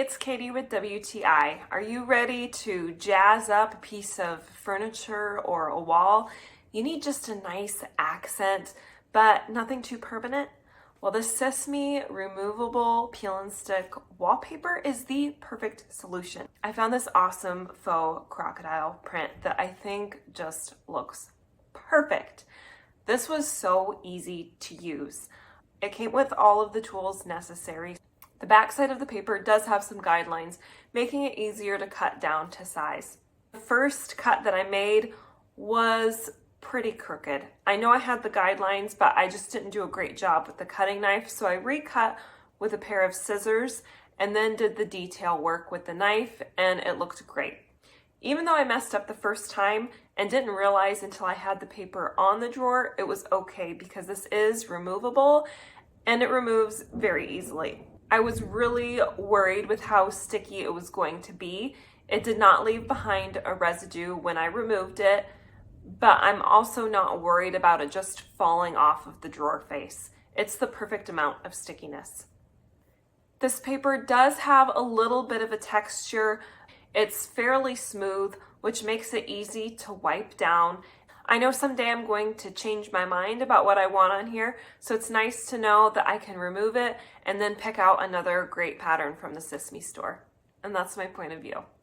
it's Katie with WTI. Are you ready to jazz up a piece of furniture or a wall? You need just a nice accent, but nothing too permanent. Well, the Cismmy removable peel and stick wallpaper is the perfect solution. I found this awesome faux crocodile print that I think just looks perfect. This was so easy to use. It came with all of the tools necessary. The back side of the paper does have some guidelines, making it easier to cut down to size. The first cut that I made was pretty crooked. I know I had the guidelines, but I just didn't do a great job with the cutting knife, so I recut with a pair of scissors and then did the detail work with the knife, and it looked great. Even though I messed up the first time and didn't realize until I had the paper on the drawer, it was okay because this is removable and it removes very easily. I was really worried with how sticky it was going to be. It did not leave behind a residue when I removed it, but I'm also not worried about it just falling off of the drawer face. It's the perfect amount of stickiness. This paper does have a little bit of a texture. It's fairly smooth, which makes it easy to wipe down. I know someday I'm going to change my mind about what I want on here, so it's nice to know that I can remove it and then pick out another great pattern from the Cismmy store. And that's my point of view.